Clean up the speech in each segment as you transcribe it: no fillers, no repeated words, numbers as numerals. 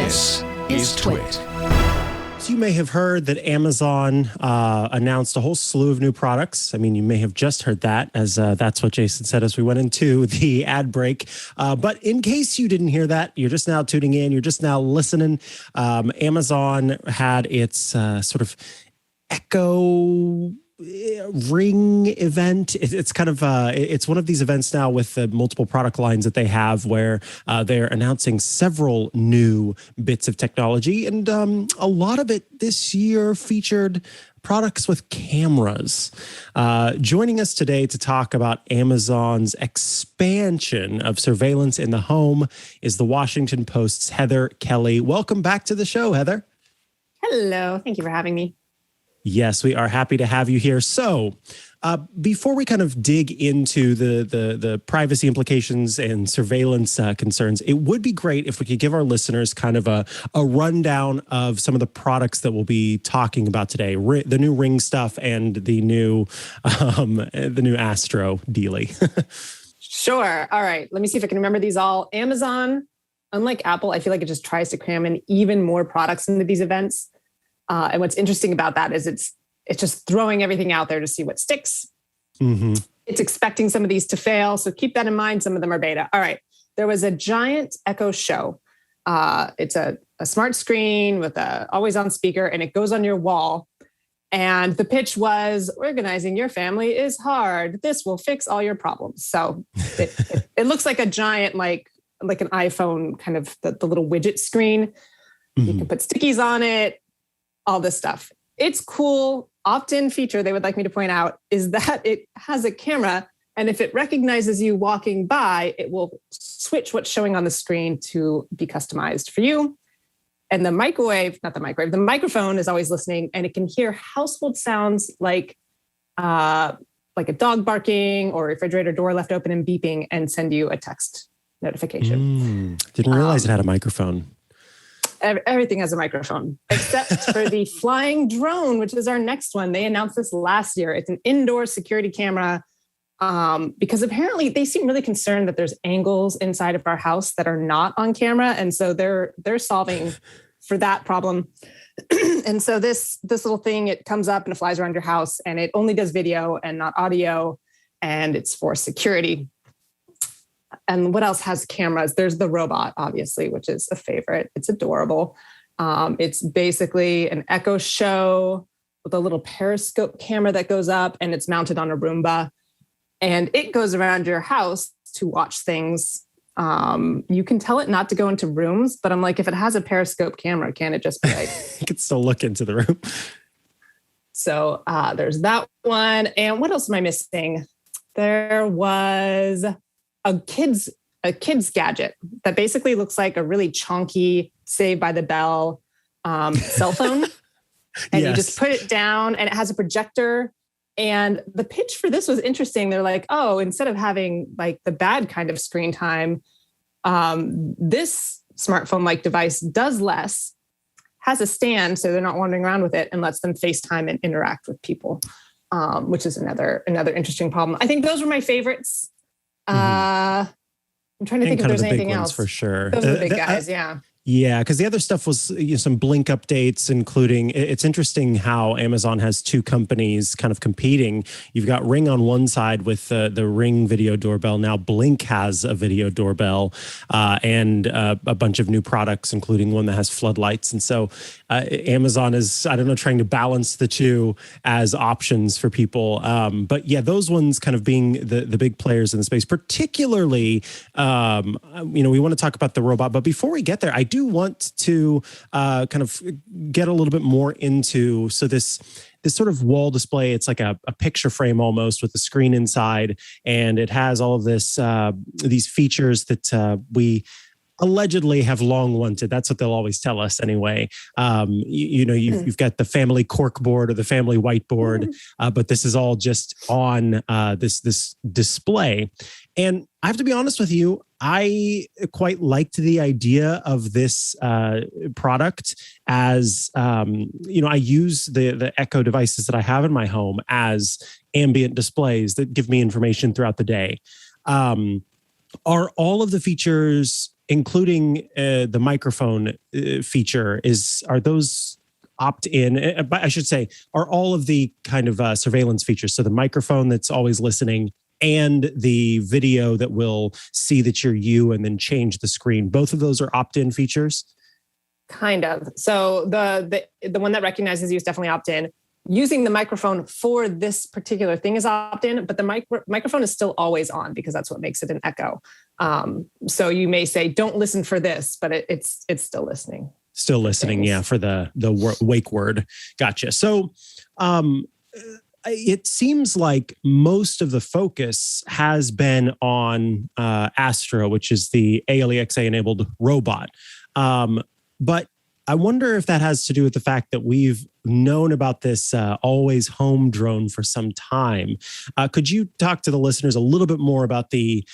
This is TWiT. So you may have heard that Amazon announced a whole slew of new products. I mean, you may have just heard that, as that's what Jason said as we went into the ad break. But in case you didn't hear that, you're just now tuning in, you're just now listening. Amazon had its sort of Echo Ring event. It's kind of it's one of these events now with the multiple product lines that they have, where they're announcing several new bits of technology, and a lot of it this year featured products with cameras. Joining us today to talk about Amazon's expansion of surveillance in the home is the Washington Post's Heather Kelly. Welcome back to the show, Heather. Hello. Thank you for having me. Yes, we are happy to have you here. So before we kind of dig into the privacy implications and surveillance concerns, it would be great if we could give our listeners kind of a rundown of some of the products that we'll be talking about today, the new Ring stuff and the new Astro dealie. Sure. All right. Let me see if I can remember these all. Amazon, unlike Apple, I feel like it just tries to cram in even more products into these events. And what's interesting about that is it's just throwing everything out there to see what sticks. Mm-hmm. It's expecting some of these to fail. So keep that in mind. Some of them are beta. All right. There was a giant Echo Show. It's a smart screen with a always on speaker, and it goes on your wall. And the pitch was, organizing your family is hard. This will fix all your problems. So it looks like a giant, like an iPhone, kind of the little widget screen. Mm-hmm. You can put stickies on it. All this stuff. It's cool. Opt-in feature they would like me to point out is that it has a camera, and if it recognizes you walking by, it will switch what's showing on the screen to be customized for you. And the microphone is always listening, and it can hear household sounds like a dog barking or a refrigerator door left open and beeping, and send you a text notification. Didn't realize it had a microphone. Everything has a microphone, except for the flying drone, which is our next one. They announced this last year. It's an indoor security camera because apparently they seem really concerned that there's angles inside of our house that are not on camera. And so they're solving for that problem. And so this little thing, it comes up and it flies around your house, and it only does video and not audio, and it's for security. And what else has cameras? There's the robot, obviously, which is a favorite. It's adorable. It's basically an Echo Show with a little periscope camera that goes up, and it's mounted on a Roomba. And it goes around your house to watch things. You can tell it not to go into rooms, but I'm like, if it has a periscope camera, can it just be like... You can still look into the room. So there's that one. And what else am I missing? There was... a kid's gadget that basically looks like a really chunky Saved by the Bell cell phone. And yes. You just put it down, and it has a projector. And the pitch for this was interesting. They're like, oh, instead of having like the bad kind of screen time, this smartphone-like device does less, has a stand so they're not wandering around with it, and lets them FaceTime and interact with people, which is another interesting problem. I think those were my favorites. I'm trying to think if there's anything else. For sure. Those are the big guys, yeah. Yeah, because the other stuff was some Blink updates, including, it's interesting how Amazon has two companies kind of competing. You've got Ring on one side with the Ring video doorbell. Now Blink has a video doorbell and a bunch of new products, including one that has floodlights. And so Amazon is, I don't know, trying to balance the two as options for people. But yeah, those ones kind of being the big players in the space, particularly, we want to talk about the robot. But before we get there, I do want to kind of get a little bit more into, so this sort of wall display, it's like a picture frame almost with the screen inside, and it has all of these features that we allegedly have long wanted. That's what they'll always tell us anyway. You've got the family cork board or the family whiteboard, but this is all just on this display. And I have to be honest with you, I quite liked the idea of this product as, I use the Echo devices that I have in my home as ambient displays that give me information throughout the day. Are all of the features including the microphone feature, are those opt-in? But I should say, are all of the kind of surveillance features, so the microphone that's always listening and the video that will see that you're you and then change the screen, both of those are opt-in features? Kind of. So the one that recognizes you is definitely opt-in. Using the microphone for this particular thing is opt-in, but the microphone is still always on because that's what makes it an echo. So you may say, don't listen for this, but it's still listening. Still listening, yeah, for the wake word. Gotcha. So it seems like most of the focus has been on Astro, which is the ALEXA-enabled robot. But I wonder if that has to do with the fact that we've known about this always home drone for some time. Could you talk to the listeners a little bit more about the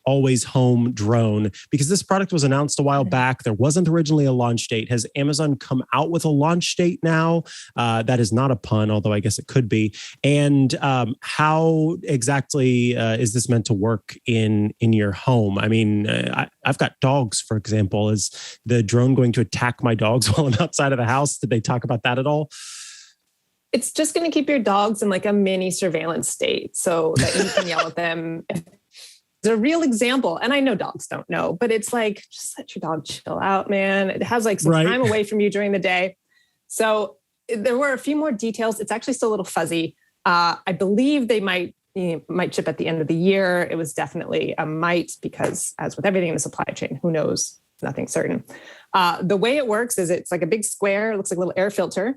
always home drone? Because this product was announced a while back. There wasn't originally a launch date. Has Amazon come out with a launch date now? That is not a pun, although I guess it could be. And how exactly is this meant to work in your home? I mean, I've got dogs, for example. Is the drone going to attack my dogs while I'm outside of the house? Did they talk about that at all? It's just going to keep your dogs in like a mini surveillance state so that you can yell at them. It's a real example. And I know dogs don't know, but it's like, just let your dog chill out, man. It has like some time away from you during the day. So there were a few more details. It's actually still a little fuzzy. I believe they might ship at the end of the year. It was definitely a might because, as with everything in the supply chain, who knows? Nothing's certain. The way it works is it's like a big square. It looks like a little air filter.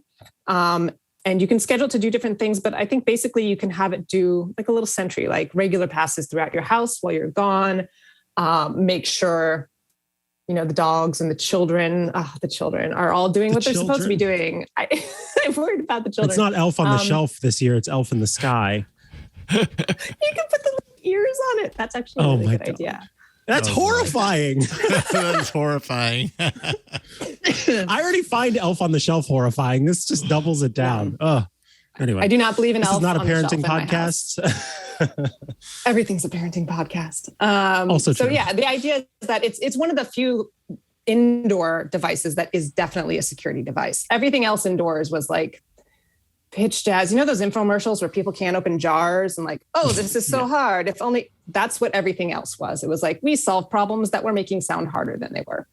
And you can schedule to do different things, but I think basically you can have it do like a little sentry, like regular passes throughout your house while you're gone. Make sure, the dogs and the children are all doing what they're supposed to be doing. I'm worried about the children. It's not Elf on the Shelf this year. It's Elf in the Sky. You can put the little ears on it. That's actually a really good idea. That's horrifying. That is horrifying. I already find Elf on the Shelf horrifying. This just doubles it down. Oh, anyway. I do not believe in Elf. This is not a parenting podcast. Everything's a parenting podcast. Also true. So yeah, the idea is that it's one of the few indoor devices that is definitely a security device. Everything else indoors was like pitched as, those infomercials where people can't open jars and like, oh, this is so hard. If only. That's what everything else was. It was like, we solve problems that were making sound harder than they were.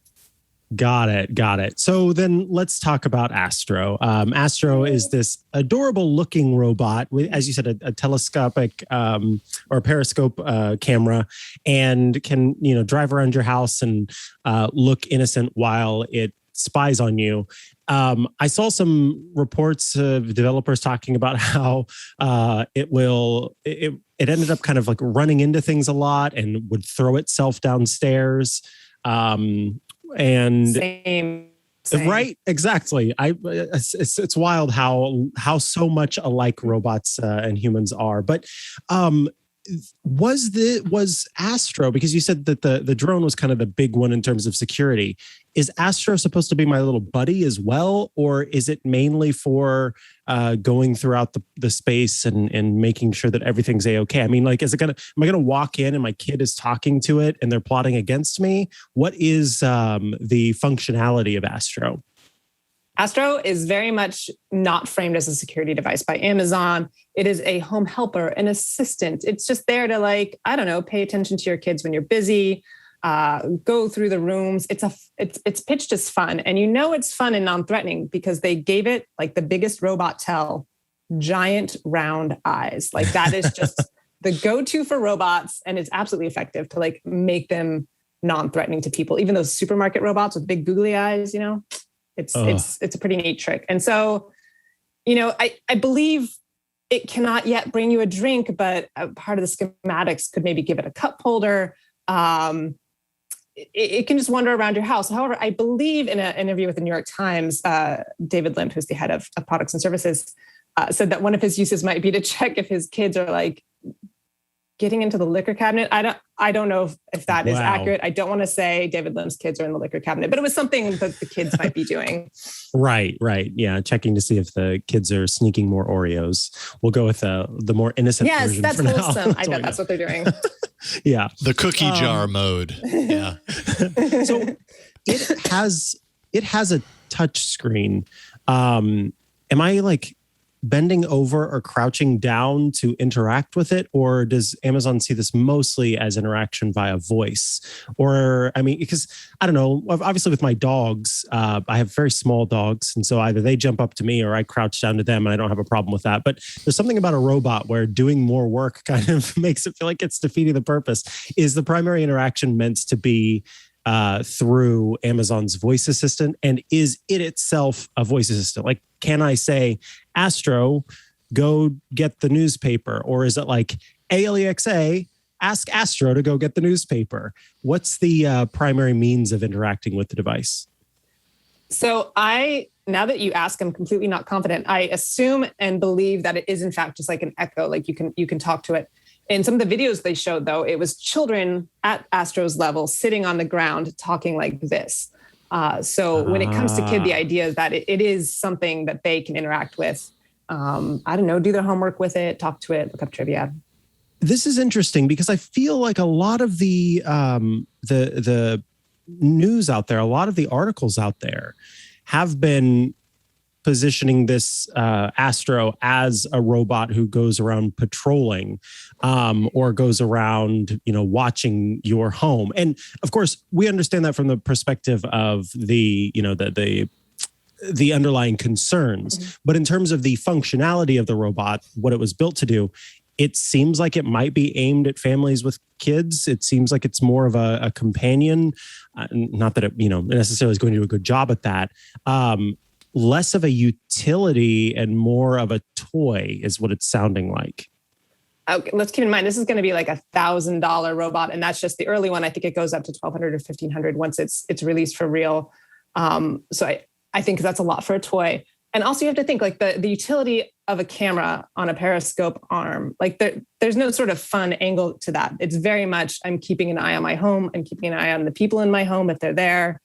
Got it. So then let's talk about Astro. Astro is this adorable looking robot with, as you said, a telescopic or periscope camera, and can, drive around your house and look innocent while it spies on you. I saw some reports of developers talking about how it ended up kind of like running into things a lot and would throw itself downstairs. And Same. Right, exactly. It's wild how so much alike robots and humans are. But was Astro, because you said that the drone was kind of the big one in terms of security, is Astro supposed to be my little buddy as well, or is it mainly for going throughout the space and making sure that everything's a-okay? I mean, like, am I gonna walk in and my kid is talking to it and they're plotting against me? What is the functionality of Astro? Astro is very much not framed as a security device by Amazon. It is a home helper, an assistant. It's just there to pay attention to your kids when you're busy, go through the rooms. It's pitched as fun. And it's fun and non-threatening because they gave it like the biggest robot tell, giant round eyes. Like that is just the go-to for robots. And it's absolutely effective to like make them non-threatening to people. Even those supermarket robots with big googly eyes, It's a pretty neat trick. And so, I believe it cannot yet bring you a drink, but a part of the schematics could maybe give it a cup holder. It can just wander around your house. However, I believe in an interview with the New York Times, David Lind, who's the head of products and services, said that one of his uses might be to check if his kids are like getting into the liquor cabinet. I don't know if that is Wow. accurate. I don't want to say David Lim's kids are in the liquor cabinet, but it was something that the kids might be doing. Right. Yeah, checking to see if the kids are sneaking more Oreos. We'll go with the more innocent Yes, version that's for now. wholesome. I bet that's what they're doing. Yeah. The cookie jar mode. Yeah. So it has a touch screen. Am I like bending over or crouching down to interact with it? Or does Amazon see this mostly as interaction via voice? Or, I mean, because I don't know, obviously with my dogs, I have very small dogs. And so either they jump up to me or I crouch down to them and I don't have a problem with that. But there's something about a robot where doing more work kind of makes it feel like it's defeating the purpose. Is the primary interaction meant to be through Amazon's voice assistant? And is it itself a voice assistant? Like, can I say, Astro, go get the newspaper? Or is it like, Alexa, ask Astro to go get the newspaper? What's the primary means of interacting with the device? So now that you ask, I'm completely not confident. I assume and believe that it is in fact just like an echo, like you can talk to it. In some of the videos they showed, though, it was children at Astro's level sitting on the ground talking like this. So when it comes to kid, the idea is that it is something that they can interact with. I don't know, do their homework with it, talk to it, look up trivia. This is interesting because I feel like a lot of the news out there, a lot of the articles out there have been positioning this Astro as a robot who goes around patrolling or goes around, watching your home. And of course, we understand that from the perspective of the underlying concerns. Mm-hmm. But in terms of the functionality of the robot, what it was built to do, it seems like it might be aimed at families with kids. It seems like it's more of a companion. Not that it, necessarily is going to do a good job at that. Less of a utility and more of a toy is what it's sounding like. Okay, let's keep in mind, this is going to be like $1,000 robot. And that's just the early one. I think it goes up to $1,200 or $1,500 once it's released for real. So I think that's a lot for a toy. And also you have to think like the utility of a camera on a periscope arm, like there's no sort of fun angle to that. It's very much, I'm keeping an eye on my home. I'm keeping an eye on the people in my home if they're there.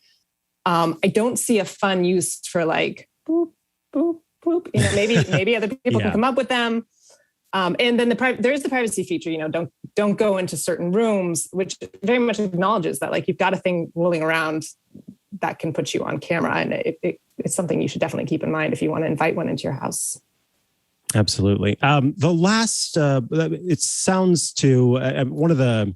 I don't see a fun use for like boop, boop, boop. Maybe other people can come up with them. And then there is the privacy feature. Don't go into certain rooms, which very much acknowledges that like you've got a thing rolling around that can put you on camera, and it's something you should definitely keep in mind if you want to invite one into your house. Absolutely. The last, it sounds to one of the.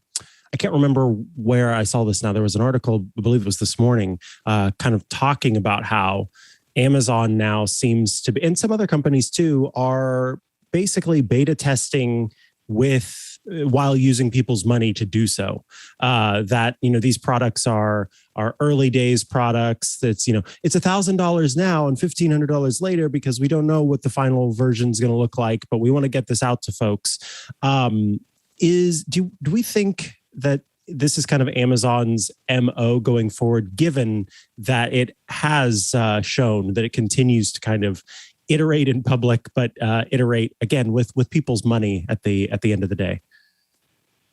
I can't remember where I saw this now. There was an article, I believe it was this morning, kind of talking about how Amazon now seems to be, and some other companies too, are basically beta testing while using people's money to do so. That, these products are early days products. That's, it's $1,000 now and $1,500 later because we don't know what the final version is going to look like, but we want to get this out to folks. Do we think that this is kind of Amazon's MO going forward, given that it has shown that it continues to kind of iterate in public, but iterate again with people's money at the end of the day?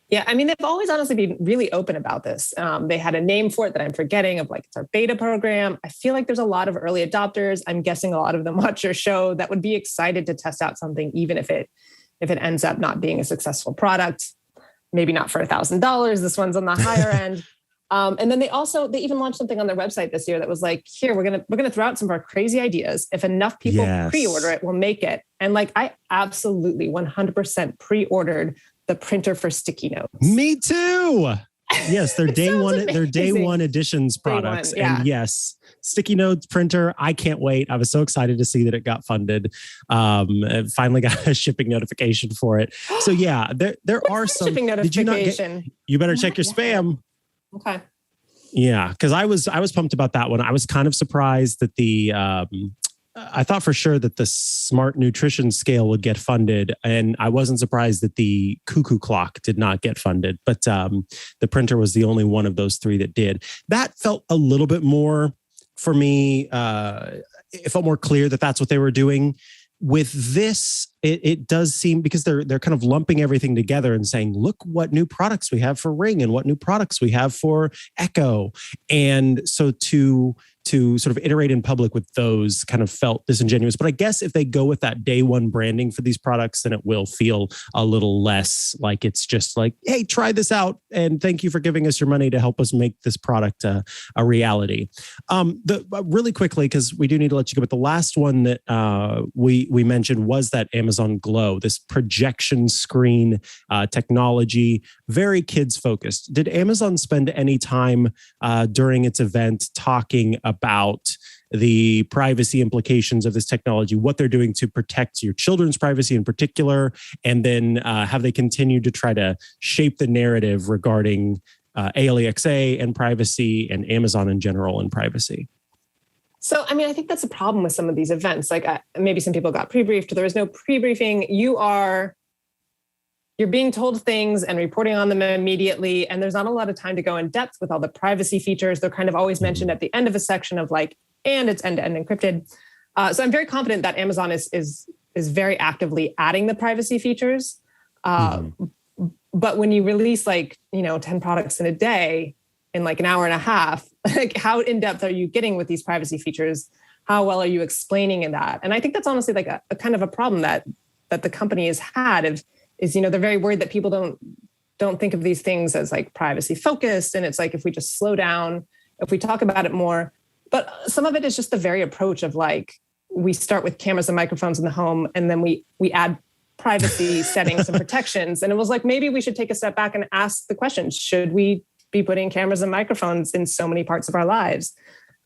Yeah, I mean, they've always honestly been really open about this. They had a name for it that I'm forgetting of, like, it's our beta program. I feel like there's a lot of early adopters. I'm guessing a lot of them watch your show that would be excited to test out something, even if it ends up not being a successful product. Maybe not for $1,000. This one's on the higher end. And then they even launched something on their website this year that was like, here, we're gonna throw out some of our crazy ideas. If enough people pre-order it, we'll make it. And like, I absolutely 100% pre-ordered the printer for sticky notes. Me too. Yes, they're day one editions products. Yeah. And yes, sticky notes printer. I can't wait. I was so excited to see that it got funded. Finally got a shipping notification for it. So yeah, there are some shipping notification. You better check your spam. Okay. Yeah, because I was pumped about that one. I was kind of surprised that I thought for sure that the smart nutrition scale would get funded, and I wasn't surprised that the cuckoo clock did not get funded. But the printer was the only one of those three that did. That felt a little bit more for me. It felt more clear that that's what they were doing. With this, it does seem, because they're kind of lumping everything together and saying, look what new products we have for Ring and what new products we have for Echo. And so to sort of iterate in public with those kind of felt disingenuous. But I guess if they go with that day one branding for these products, then it will feel a little less like it's just like, hey, try this out. And thank you for giving us your money to help us make this product a reality. Really quickly, because we do need to let you go, but the last one that we mentioned was that Amazon Glow, this projection screen technology, very kids focused. Did Amazon spend any time during its event talking about the privacy implications of this technology, what they're doing to protect your children's privacy in particular, and then have they continued to try to shape the narrative regarding ALEXA and privacy and Amazon in general and privacy? So, I mean, I think that's a problem with some of these events. Like maybe some people got pre-briefed. There was no pre-briefing. You're being told things and reporting on them immediately. And there's not a lot of time to go in depth with all the privacy features. They're kind of always mentioned at the end of a section of like, and it's end-to-end encrypted. So I'm very confident that Amazon is very actively adding the privacy features. But when you release 10 products in a day in like an hour and a half, like how in-depth are you getting with these privacy features? How well are you explaining in that? And I think that's honestly like a kind of a problem that the company has had is they're very worried that people don't think of these things as like privacy focused. And it's like, if we just slow down, if we talk about it more, but some of it is just the very approach of like, we start with cameras and microphones in the home, and then we add privacy settings and protections. And it was like, maybe we should take a step back and ask the question, should we be putting cameras and microphones in so many parts of our lives?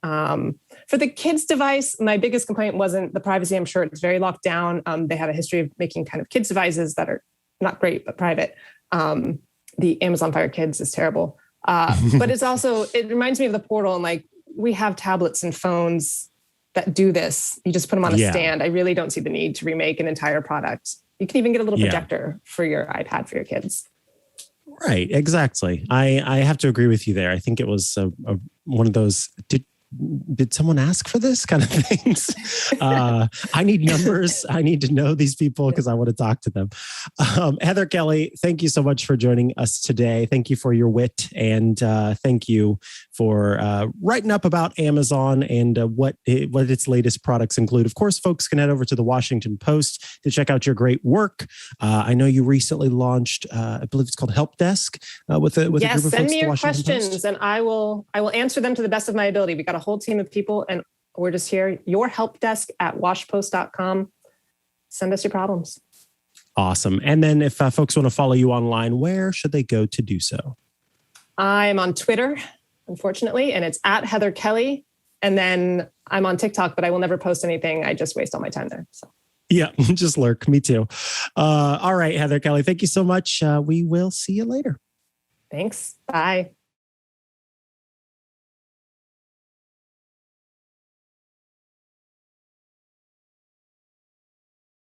For the kids device, my biggest complaint wasn't the privacy. I'm sure it's very locked down. They have a history of making kind of kids devices that are not great, but private. The Amazon Fire Kids is terrible. But it reminds me of the portal, and like, we have tablets and phones that do this. You just put them on a stand. I really don't see the need to remake an entire product. You can even get a little projector for your iPad for your kids. Right, exactly. I have to agree with you there. I think it was one of those, did someone ask for this kind of things? I need numbers. I need to know these people because I want to talk to them. Heather Kelly, thank you so much for joining us today. Thank you for your wit, and thank you for writing up about Amazon and what its latest products include. Of course, folks can head over to the Washington Post to check out your great work. I know you recently launched, I believe it's called Help Desk with a group of folks. Send me your questions and I will answer them to the best of my ability. We got a whole team of people, and we're just here. Your help desk at washpost.com. Send us your problems. Awesome. And then if folks want to follow you online, where should they go to do so? I'm on Twitter, unfortunately, and it's at Heather Kelly. And then I'm on TikTok, but I will never post anything. I just waste all my time there. So. Yeah, just lurk. Me too. All right, Heather Kelly, thank you so much. We will see you later. Thanks. Bye.